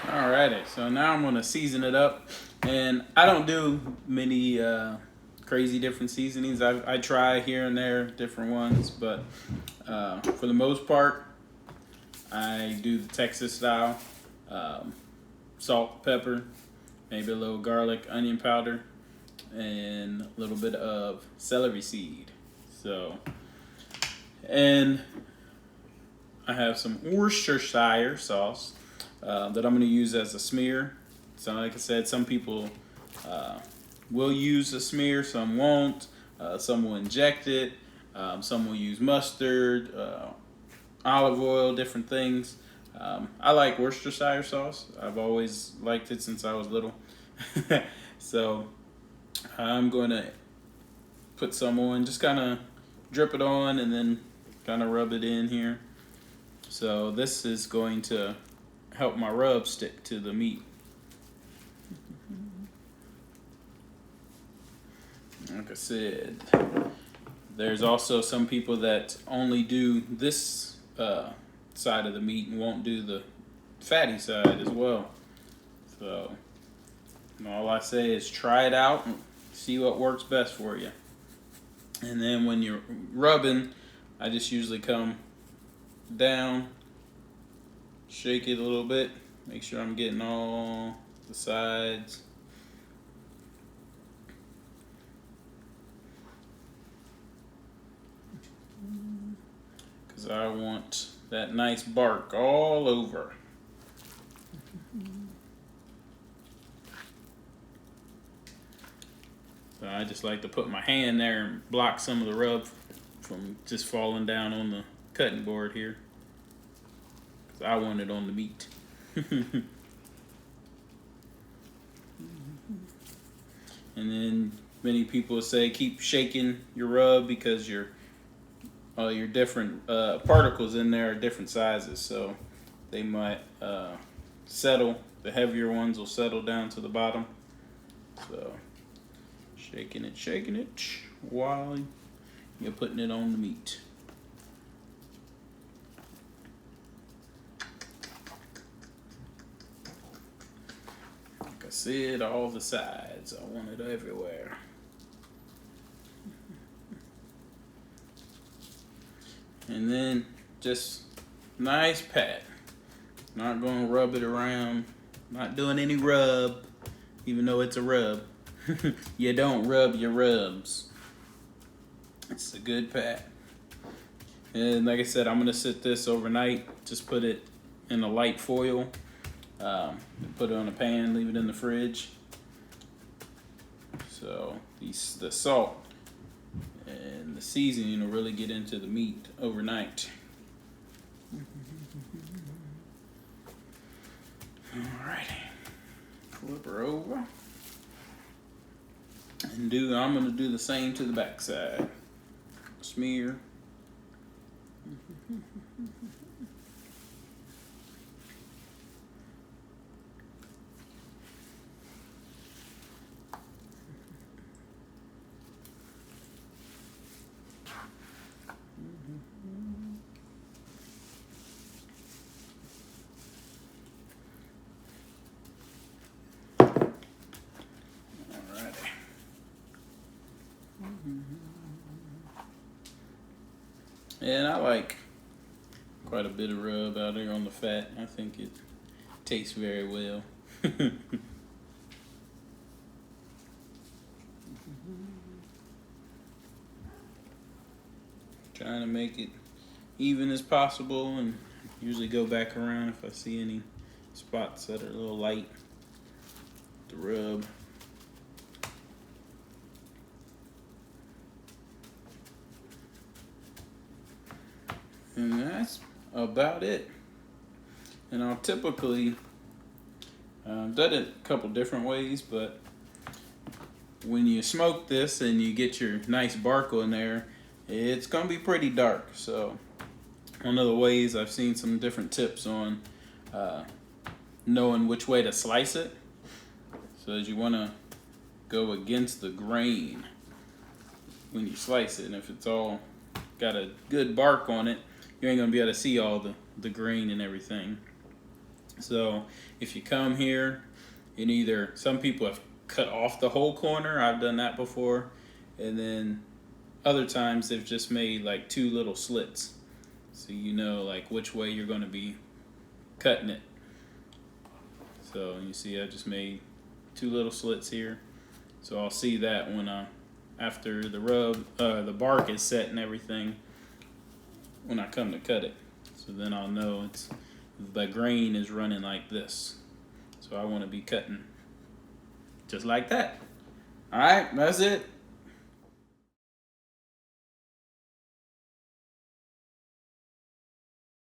Alrighty, so now I'm gonna season it up, and I don't do many crazy different seasonings. I try here and there different ones, but for the most part, I do the Texas style: um, salt, pepper, maybe a little garlic, onion powder, and a little bit of celery seed. So, and I have some Worcestershire sauce that I'm going to use as a smear. So, like I said, some people uh, will use a smear, some won't. Some will inject it. Some will use mustard, olive oil, different things. I like Worcestershire sauce. I've always liked it since I was little. So I'm going to put some on, just kind of drip it on, and then kind of rub it in here. So this is going to help my rub stick to the meat. Like I said, there's also some people that only do this side of the meat and won't do the fatty side as well. So all I say is try it out and see what works best for you. And then when you're rubbing, I just usually come down, shake it a little bit, make sure I'm getting all the sides. Because I want that nice bark all over. So I just like to put my hand there and block some of the rub from just falling down on the cutting board here. Because I want it on the meat. And then many people say keep shaking your rub because your different particles in there are different sizes, so they might settle. The heavier ones will settle down to the bottom. So shaking it while you're putting it on the meat. Like I said, all the sides. I want it everywhere. And then just nice pat. Not gonna rub it around. Not doing any rub, even though it's a rub. You don't rub your rubs. It's a good pat. And like I said, I'm gonna sit this overnight. Just put it in a light foil. Put it on a pan, leave it in the fridge. So the salt and the seasoning will really get into the meat overnight. Alrighty, flip her over, and I'm gonna do the same to the back side. Smear. And I like quite a bit of rub out there on the fat. I think it tastes very well. Trying to make it even as possible, and usually go back around if I see any spots that are a little light to rub. And that's about it. And I'll typically done it a couple different ways, but when you smoke this and you get your nice bark on there, it's gonna be pretty dark. So one of the ways I've seen some different tips on knowing which way to slice it. So as you want to go against the grain when you slice it, and if it's all got a good bark on it, you ain't gonna be able to see all the grain and everything. So if you come here, and either some people have cut off the whole corner. I've done that before, and then other times they've just made like two little slits, so you know like which way you're going to be cutting it. So you see, I just made two little slits here, so I'll see that when after the bark is set and everything, when I come to cut it. So then I'll know it's the grain is running like this. So I want to be cutting just like that. All right, that's it.